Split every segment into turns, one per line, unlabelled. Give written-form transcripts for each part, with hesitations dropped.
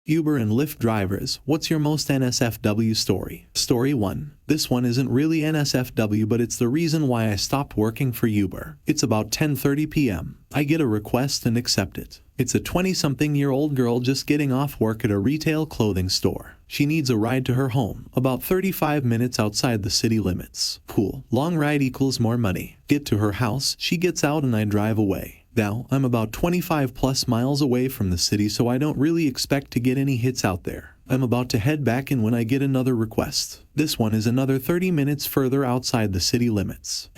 Uber and Lyft drivers, what's your most NSFW story? Story 1. This one isn't really NSFW, but it's the reason why I stopped working for Uber. It's about 10:30 p.m. I get a request and accept it. It's a 20-something-year-old girl just getting off work at a retail clothing store. She needs a ride to her home, about 35 minutes outside the city limits. Cool. Long ride equals more money. Get to her house, she gets out and I drive away. Now, I'm about 25 plus miles away from the city, so I don't really expect to get any hits out there. I'm about to head back in when I get another request. This one is another 30 minutes further outside the city limits.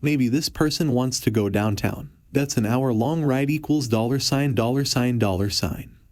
Maybe this person wants to go downtown. That's an hour-long ride equals $$,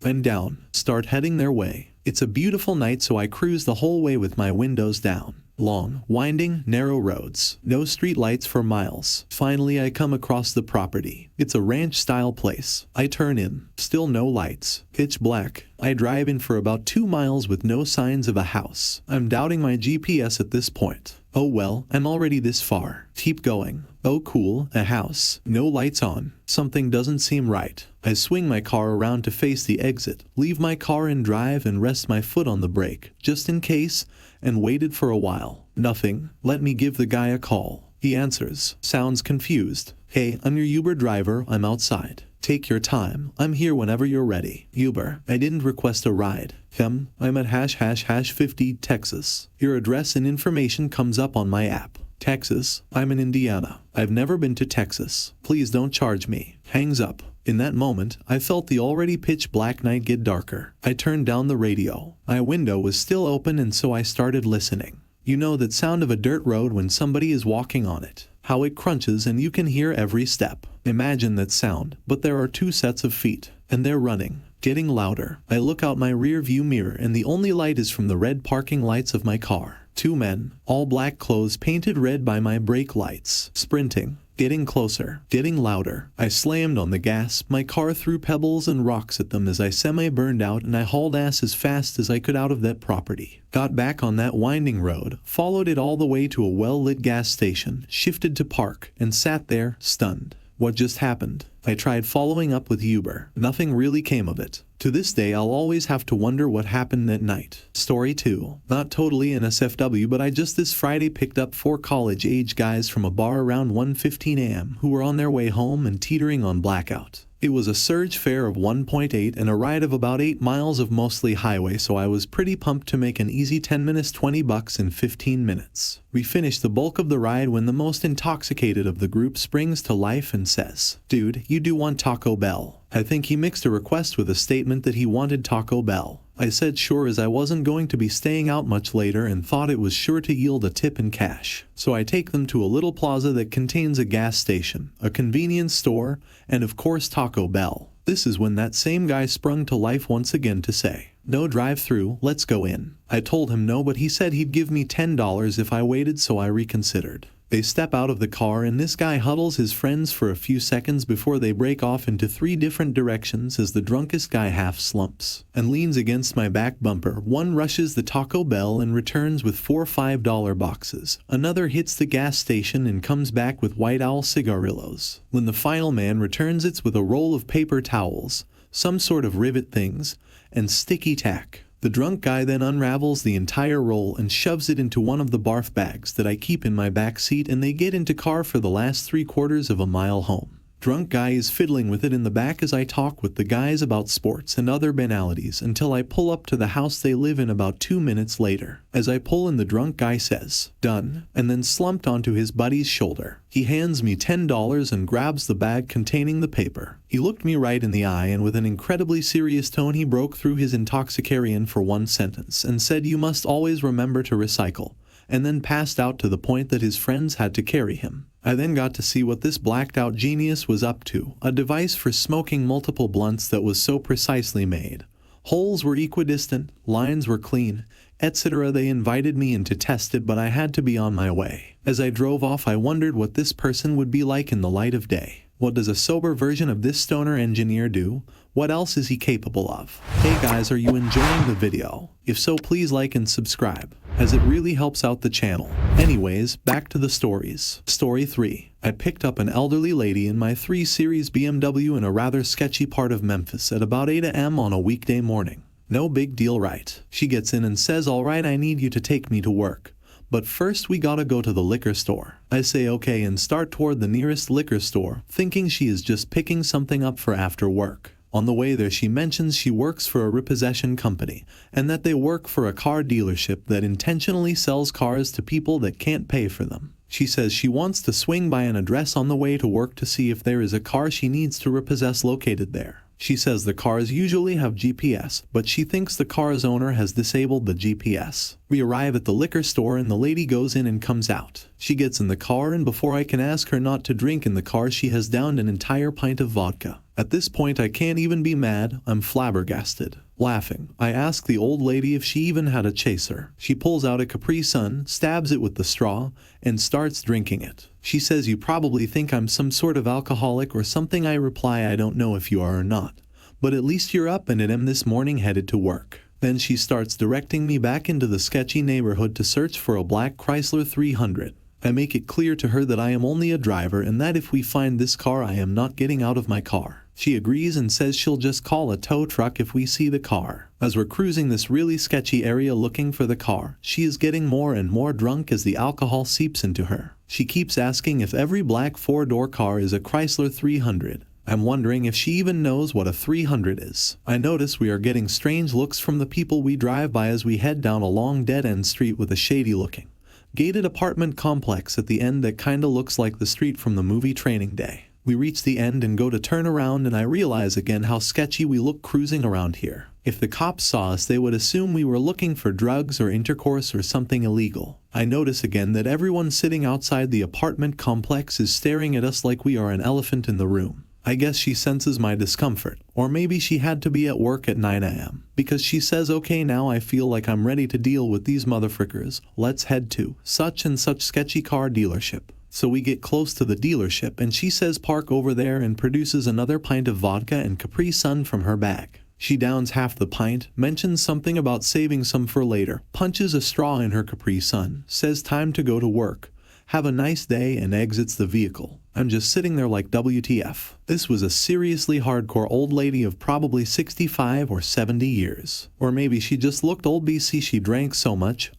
and down. Start heading their way. It's a beautiful night, so I cruise the whole way with my windows down. Long, winding, narrow roads. No street lights for miles. Finally, I come across the property. It's a ranch-style place. I turn in. Still no lights. Pitch black. I drive in for about 2 miles with no signs of a house. I'm doubting my GPS at this point. Oh well, I'm already this far. Keep going. Oh cool, a house. No lights on. Something doesn't seem right. I swing my car around to face the exit, leave my car in drive and rest my foot on the brake, just in case, and waited for a while. Nothing. Let me give the guy a call. He answers. Sounds confused. Hey, I'm your Uber driver, I'm outside. Take your time. I'm here whenever you're ready. Uber, I didn't request a ride. I'm at #50 Texas. Your address and information comes up on my app. Texas, I'm in Indiana. I've never been to Texas. Please don't charge me. Hangs up. In that moment, I felt the already pitch black night get darker. I turned down the radio. My window was still open, and so I started listening. You know that sound of a dirt road when somebody is walking on it. How it crunches and you can hear every step. Imagine that sound, but there are 2 sets of feet, and they're running. Getting louder. I look out my rear view mirror and the only light is from the red parking lights of my car. 2 men, all black clothes painted red by my brake lights, sprinting. Getting closer, getting louder. I slammed on the gas, my car threw pebbles and rocks at them as I semi-burned out, and I hauled ass as fast as I could out of that property. Got back on that winding road, followed it all the way to a well-lit gas station, shifted to park, and sat there, stunned. What just happened? I tried following up with Uber. Nothing really came of it. To this day, I'll always have to wonder what happened that night. Story 2. Not totally NSFW, but I just this Friday picked up 4 college-age guys from a bar around 1:15 a.m. who were on their way home and teetering on blackout. It was a surge fare of 1.8 and a ride of about 8 miles of mostly highway, so I was pretty pumped to make an easy 10 minutes $20 in 15 minutes. We finished the bulk of the ride when the most intoxicated of the group springs to life and says, "Dude, you do want Taco Bell." I think he mixed a request with a statement that he wanted Taco Bell. I said sure, as I wasn't going to be staying out much later and thought it was sure to yield a tip in cash. So I take them to a little plaza that contains a gas station, a convenience store, and of course Taco Bell. This is when that same guy sprung to life once again to say, "No drive-through, let's go in." I told him no, but he said he'd give me $10 if I waited, so I reconsidered. They step out of the car and this guy huddles his friends for a few seconds before they break off into 3 different directions as the drunkest guy half slumps and leans against my back bumper. One rushes the Taco Bell and returns with 4 $5 boxes. Another hits the gas station and comes back with White Owl cigarillos. When the final man returns, it's with a roll of paper towels, some sort of rivet things, and sticky tack. The drunk guy then unravels the entire roll and shoves it into one of the barf bags that I keep in my back seat, and they get into car for the last 3/4 of a mile home. Drunk guy is fiddling with it in the back as I talk with the guys about sports and other banalities until I pull up to the house they live in about 2 minutes later. As I pull in, the drunk guy says, "Done," and then slumped onto his buddy's shoulder. He hands me $10 and grabs the bag containing the paper. He looked me right in the eye, and with an incredibly serious tone he broke through his intoxicarian for one sentence and said, "You must always remember to recycle," and then passed out to the point that his friends had to carry him. I then got to see what this blacked-out genius was up to, a device for smoking multiple blunts that was so precisely made. Holes were equidistant, lines were clean, etc. They invited me in to test it, but I had to be on my way. As I drove off, I wondered what this person would be like in the light of day. What does a sober version of this stoner engineer do? What else is he capable of? Hey guys, are you enjoying the video? If so, please like and subscribe, as it really helps out the channel. Anyways, back to the stories. Story 3. I picked up an elderly lady in my 3 Series BMW in a rather sketchy part of Memphis at about 8 a.m. on a weekday morning. No big deal, right? She gets in and says, alright, I need you to take me to work. But first we gotta go to the liquor store. I say okay and start toward the nearest liquor store, thinking she is just picking something up for after work. On the way there she mentions she works for a repossession company, and that they work for a car dealership that intentionally sells cars to people that can't pay for them. She says she wants to swing by an address on the way to work to see if there is a car she needs to repossess located there. She says the cars usually have GPS, but she thinks the car's owner has disabled the GPS. We arrive at the liquor store and the lady goes in and comes out. She gets in the car and before I can ask her not to drink in the car, she has downed an entire pint of vodka. At this point I can't even be mad, I'm flabbergasted. Laughing, I ask the old lady if she even had a chaser. She pulls out a Capri Sun, stabs it with the straw, and starts drinking it. She says, you probably think I'm some sort of alcoholic or something. I reply, I don't know if you are or not, but at least you're up and am this morning headed to work. Then she starts directing me back into the sketchy neighborhood to search for a black Chrysler 300. I make it clear to her that I am only a driver and that if we find this car I am not getting out of my car. She agrees and says she'll just call a tow truck if we see the car. As we're cruising this really sketchy area looking for the car, she is getting more and more drunk as the alcohol seeps into her. She keeps asking if every black four-door car is a Chrysler 300. I'm wondering if she even knows what a 300 is. I notice we are getting strange looks from the people we drive by as we head down a long dead-end street with a shady-looking gated apartment complex at the end that kinda looks like the street from the movie Training Day. We reach the end and go to turn around and I realize again how sketchy we look cruising around here. If the cops saw us they would assume we were looking for drugs or intercourse or something illegal. I notice again that everyone sitting outside the apartment complex is staring at us like we are an elephant in the room. I guess she senses my discomfort, or maybe she had to be at work at 9 a.m. because she says, okay, now I feel like I'm ready to deal with these motherfuckers. Let's head to such and such sketchy car dealership. So we get close to the dealership and she says park over there and produces another pint of vodka and Capri Sun from her bag. She downs half the pint, mentions something about saving some for later, punches a straw in her Capri Sun, says time to go to work. Have a nice day and exits the vehicle. I'm just sitting there like WTF. This was a seriously hardcore old lady of probably 65 or 70 years. Or maybe she just looked old BC she drank so much.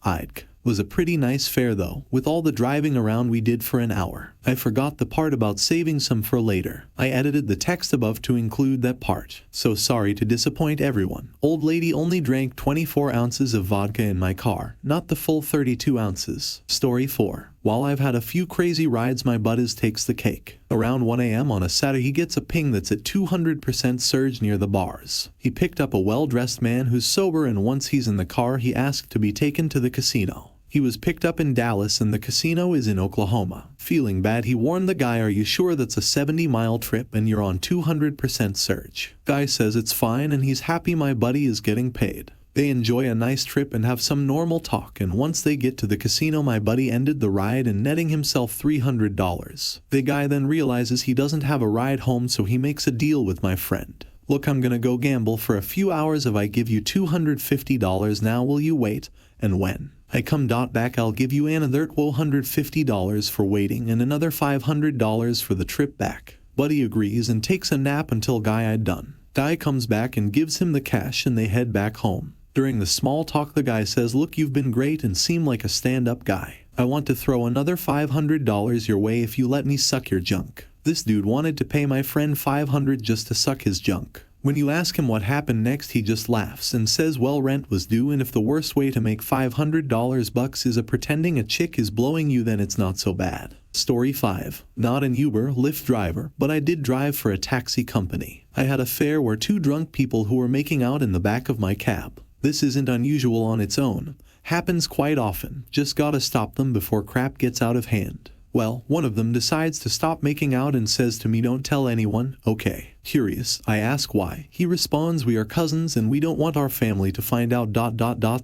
Was a pretty nice fare though, with all the driving around we did for an hour. I forgot the part about saving some for later. I edited the text above to include that part. So sorry to disappoint everyone. Old lady only drank 24 ounces of vodka in my car, not the full 32 ounces. Story 4. While I've had a few crazy rides, my buddies takes the cake. Around 1 a.m. on a Saturday he gets a ping that's at 200% surge near the bars. He picked up a well-dressed man who's sober and once he's in the car he asked to be taken to the casino. He was picked up in Dallas and the casino is in Oklahoma. Feeling bad he warned the guy, are you sure that's a 70-mile trip and you're on 200% surge? Guy says it's fine and he's happy my buddy is getting paid. They enjoy a nice trip and have some normal talk, and once they get to the casino my buddy ended the ride and netting himself $300. The guy then realizes he doesn't have a ride home so he makes a deal with my friend. Look, I'm gonna go gamble for a few hours if I give you $250 now, will you wait? And when I come back I'll give you another $150 for waiting and another $500 for the trip back. Buddy agrees and takes a nap until guy I'd done. Guy comes back and gives him the cash and they head back home. During the small talk the guy says, look, you've been great and seem like a stand-up guy. I want to throw another $500 your way if you let me suck your junk. This dude wanted to pay my friend $500 just to suck his junk. When you ask him what happened next he just laughs and says, well, rent was due and if the worst way to make $500 bucks is pretending a chick is blowing you then it's not so bad. Story 5. Not an Uber, Lyft driver, but I did drive for a taxi company. I had a fare where two drunk people who were making out in the back of my cab. This isn't unusual on its own. Happens quite often. Just gotta stop them before crap gets out of hand. Well, one of them decides to stop making out and says to me, don't tell anyone. Okay. Curious, I ask why. He responds, we are cousins and we don't want our family to find out.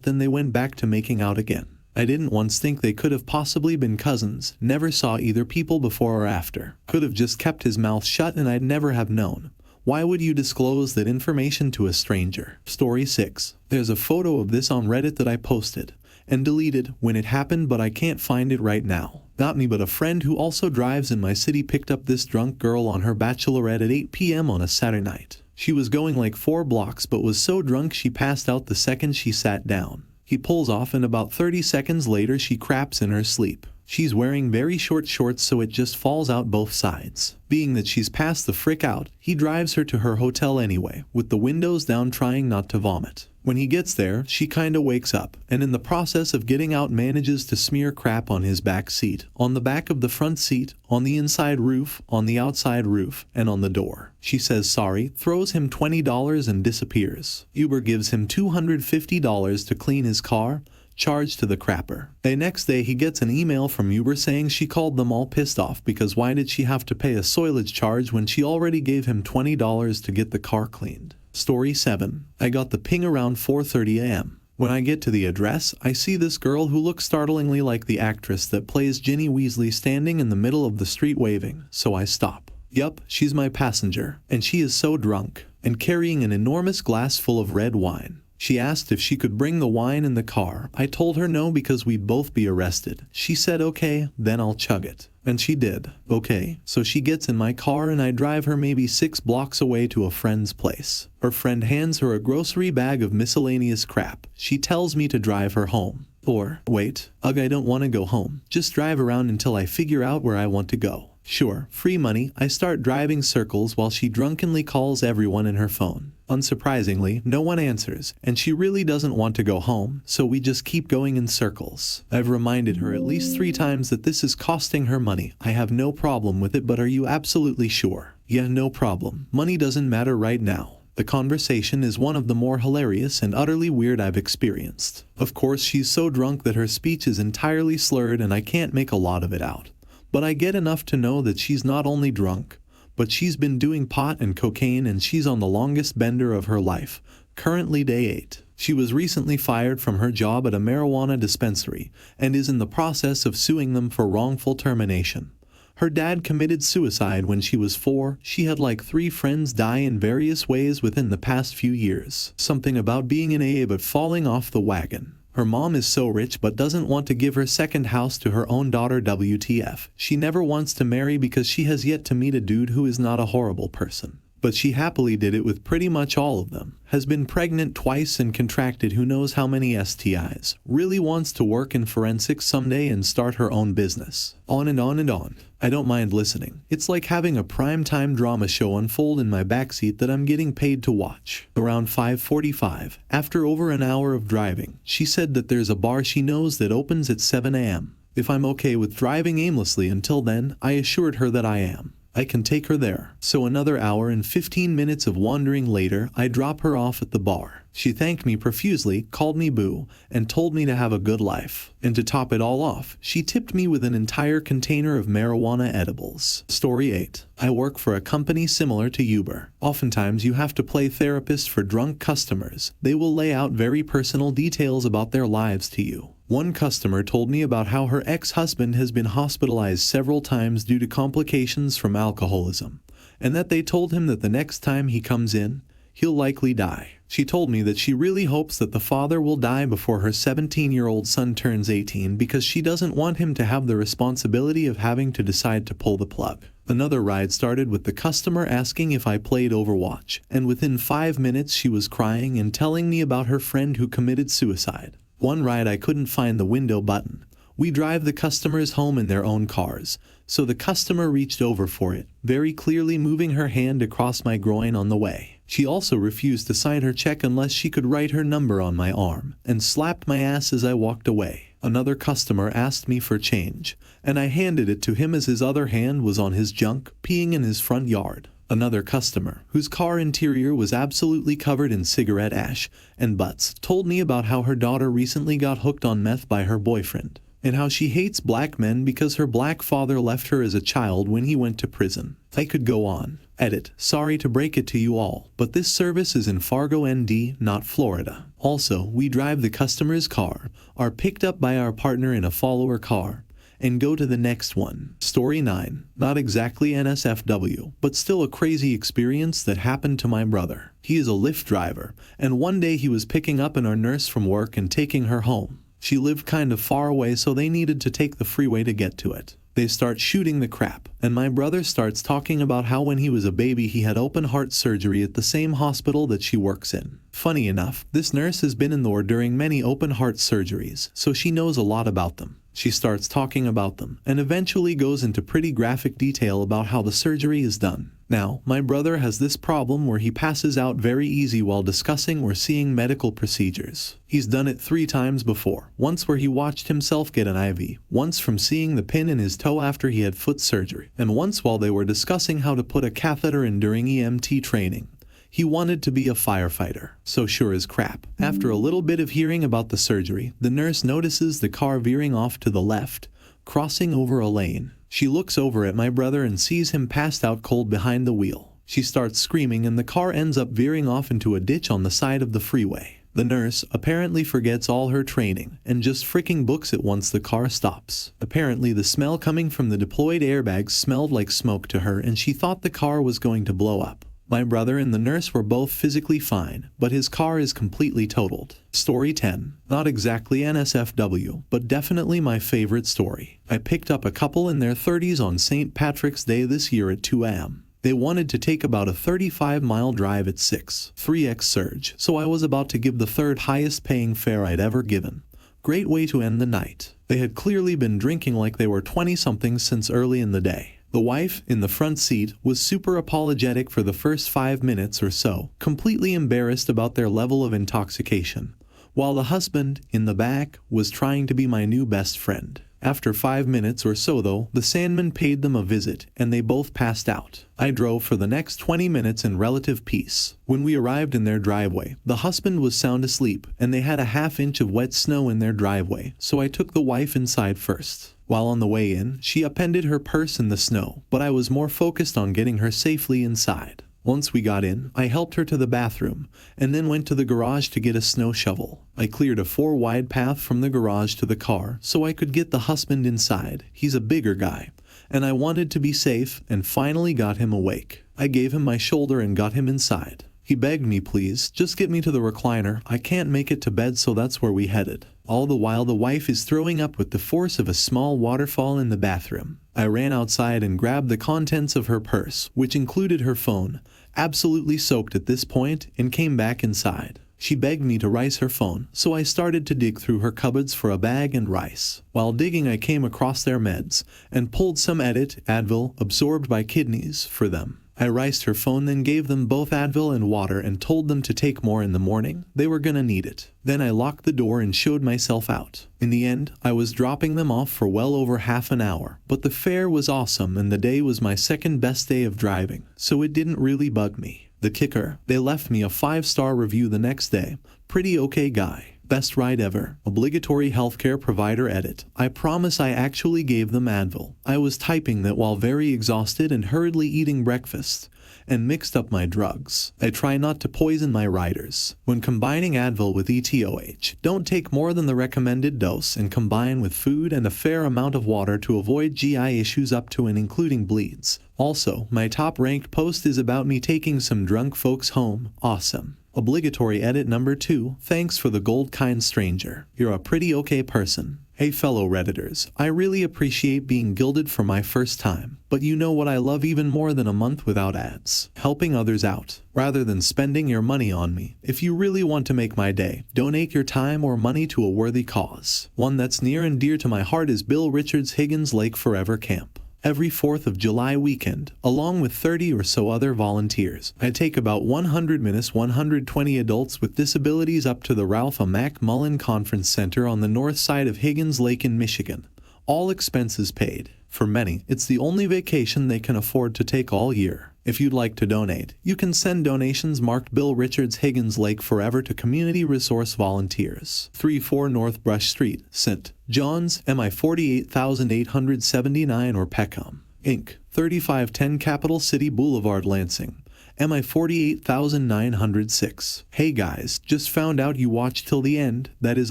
Then they went back to making out again. I didn't once think they could have possibly been cousins. Never saw either people before or after. Could have just kept his mouth shut and I'd never have known. Why would you disclose that information to a stranger? Story 6. There's a photo of this on Reddit that I posted and deleted when it happened, but I can't find it right now. Not me, but a friend who also drives in my city picked up this drunk girl on her bachelorette at 8 p.m. on a Saturday night. She was going like 4 blocks but was so drunk she passed out the second she sat down. He pulls off and about 30 seconds later she craps in her sleep. She's wearing very short shorts so it just falls out both sides. Being that she's passed the frick out, he drives her to her hotel anyway, with the windows down trying not to vomit. When he gets there, she kinda wakes up, and in the process of getting out manages to smear crap on his back seat, on the back of the front seat, on the inside roof, on the outside roof, and on the door. She says sorry, throws him $20 and disappears. Uber gives him $250 to clean his car, charged to the crapper. The next day he gets an email from Uber saying she called them all pissed off because why did she have to pay a soilage charge when she already gave him $20 to get the car cleaned. Story 7. I got the ping around 4:30 a.m. When I get to the address, I see this girl who looks startlingly like the actress that plays Ginny Weasley standing in the middle of the street waving, so I stop. Yup, she's my passenger, and she is so drunk, and carrying an enormous glass full of red wine. She asked if she could bring the wine in the car. I told her no because we'd both be arrested. She said okay, then I'll chug it. And she did. Okay, so she gets in my car and I drive her maybe 6 blocks away to a friend's place. Her friend hands her a grocery bag of miscellaneous crap. She tells me to drive her home. Or, wait, ugh, I don't want to go home. Just drive around until I figure out where I want to go. Sure, free money. I start driving circles while she drunkenly calls everyone in her phone. Unsurprisingly, no one answers, and she really doesn't want to go home, so we just keep going in circles. I've reminded her at least 3 times that this is costing her money. I have no problem with it, but are you absolutely sure? Yeah, no problem. Money doesn't matter right now. The conversation is one of the more hilarious and utterly weird I've experienced. Of course, she's so drunk that her speech is entirely slurred and I can't make a lot of it out. But I get enough to know that she's not only drunk, but she's been doing pot and cocaine and she's on the longest bender of her life, currently day 8. She was recently fired from her job at a marijuana dispensary and is in the process of suing them for wrongful termination. Her dad committed suicide when she was 4. She had like 3 friends die in various ways within the past few years. Something about being an AA but falling off the wagon. Her mom is so rich but doesn't want to give her second house to her own daughter. WTF. She never wants to marry because she has yet to meet a dude who is not a horrible person. But she happily did it with pretty much all of them. Has been pregnant twice and contracted who knows how many STIs. Really wants to work in forensics someday and start her own business. On and on and on. I don't mind listening. It's like having a primetime drama show unfold in my backseat that I'm getting paid to watch. Around 5:45, after over an hour of driving, she said that there's a bar she knows that opens at 7 a.m. If I'm okay with driving aimlessly until then, I assured her that I am. I can take her there. So another hour and 15 minutes of wandering later, I drop her off at the bar. She thanked me profusely, called me boo, and told me to have a good life. And to top it all off, she tipped me with an entire container of marijuana edibles. Story 8. I work for a company similar to Uber. Oftentimes you have to play therapist for drunk customers. They will lay out very personal details about their lives to you. One customer told me about how her ex-husband has been hospitalized several times due to complications from alcoholism, and that they told him that the next time he comes in, he'll likely die. She told me that she really hopes that the father will die before her 17-year-old son turns 18 because she doesn't want him to have the responsibility of having to decide to pull the plug. Another ride started with the customer asking if I played Overwatch, and within 5 minutes she was crying and telling me about her friend who committed suicide. One ride I couldn't find the window button. We drive the customers home in their own cars, so the customer reached over for it, very clearly moving her hand across my groin on the way. She also refused to sign her check unless she could write her number on my arm, and slapped my ass as I walked away. Another customer asked me for change, and I handed it to him as his other hand was on his junk, peeing in his front yard. Another customer, whose car interior was absolutely covered in cigarette ash and butts, told me about how her daughter recently got hooked on meth by her boyfriend, and how she hates black men because her black father left her as a child when he went to prison. I could go on. Edit. Sorry to break it to you all, but this service is in Fargo, ND, not Florida. Also, we drive the customer's car, are picked up by our partner in a follower car, and go to the next one. Story 9. Not exactly NSFW, but still a crazy experience that happened to my brother. He is a Lyft driver, and one day he was picking up our nurse from work and taking her home. She lived kind of far away, so they needed to take the freeway to get to it. They start shooting the crap, and my brother starts talking about how when he was a baby he had open heart surgery at the same hospital that she works in. Funny enough, this nurse has been in there during many open heart surgeries, so she knows a lot about them. She starts talking about them, and eventually goes into pretty graphic detail about how the surgery is done. Now, my brother has this problem where he passes out very easy while discussing or seeing medical procedures. He's done it 3 times before, once where he watched himself get an IV, once from seeing the pin in his toe after he had foot surgery, and once while they were discussing how to put a catheter in during EMT training. He wanted to be a firefighter, so sure as crap. After a little bit of hearing about the surgery, the nurse notices the car veering off to the left, crossing over a lane. She looks over at my brother and sees him passed out cold behind the wheel. She starts screaming and the car ends up veering off into a ditch on the side of the freeway. The nurse apparently forgets all her training and just freaking books it once the car stops. Apparently the smell coming from the deployed airbags smelled like smoke to her and she thought the car was going to blow up. My brother and the nurse were both physically fine, but his car is completely totaled. Story 10. Not exactly NSFW, but definitely my favorite story. I picked up a couple in their 30s on St. Patrick's Day this year at 2 a.m. They wanted to take about a 35-mile drive at 3x surge, so I was about to give the third highest paying fare I'd ever given. Great way to end the night. They had clearly been drinking like they were 20-somethings since early in the day. The wife, in the front seat, was super apologetic for the first 5 minutes or so, completely embarrassed about their level of intoxication, while the husband, in the back, was trying to be my new best friend. After 5 minutes or so though, the Sandman paid them a visit, and they both passed out. I drove for the next 20 minutes in relative peace. When we arrived in their driveway, the husband was sound asleep, and they had a half-inch of wet snow in their driveway, so I took the wife inside first. While on the way in, she appended her purse in the snow, but I was more focused on getting her safely inside. Once we got in, I helped her to the bathroom, and then went to the garage to get a snow shovel. I cleared a 4-wide path from the garage to the car so I could get the husband inside. He's a bigger guy, and I wanted to be safe and finally got him awake. I gave him my shoulder and got him inside. He begged me, please, just get me to the recliner. I can't make it to bed, so that's where we headed. All the while the wife is throwing up with the force of a small waterfall in the bathroom. I ran outside and grabbed the contents of her purse, which included her phone, absolutely soaked at this point, and came back inside. She begged me to rice her phone, so I started to dig through her cupboards for a bag and rice. While digging I came across their meds, and pulled some Advil, absorbed by kidneys, for them. I riced her phone, then gave them both Advil and water and told them to take more in the morning. They were gonna need it. Then I locked the door and showed myself out. In the end, I was dropping them off for well over half an hour, but the fare was awesome and the day was my second best day of driving, so it didn't really bug me. The kicker, they left me a 5-star review the next day. Pretty okay guy. Best ride ever. Obligatory healthcare provider edit. I promise I actually gave them Advil. I was typing that while very exhausted and hurriedly eating breakfast, and mixed up my drugs. I try not to poison my riders. When combining Advil with ETOH, don't take more than the recommended dose and combine with food and a fair amount of water to avoid GI issues up to and including bleeds. Also, my top-ranked post is about me taking some drunk folks home. Awesome. Obligatory edit number 2, thanks for the gold kind stranger. You're a pretty okay person. Hey fellow Redditors, I really appreciate being gilded for my first time, but you know what I love even more than a month without ads? Helping others out, rather than spending your money on me. If you really want to make my day, donate your time or money to a worthy cause. One that's near and dear to my heart is Bill Richards' Higgins Lake Forever Camp. Every 4th of July weekend, along with 30 or so other volunteers, I take about 120 adults with disabilities up to the Ralph A. McMullen Conference Center on the north side of Higgins Lake in Michigan. All expenses paid. For many, it's the only vacation they can afford to take all year. If you'd like to donate, you can send donations marked Bill Richards Higgins Lake Forever to Community Resource Volunteers, 34 North Brush Street, St. John's, MI 48879 or Peckham, Inc., 3510 Capital City Boulevard, Lansing, MI 48906. Hey guys, just found out you watched till the end. That is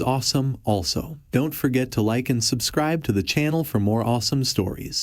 awesome also. Don't forget to like and subscribe to the channel for more awesome stories.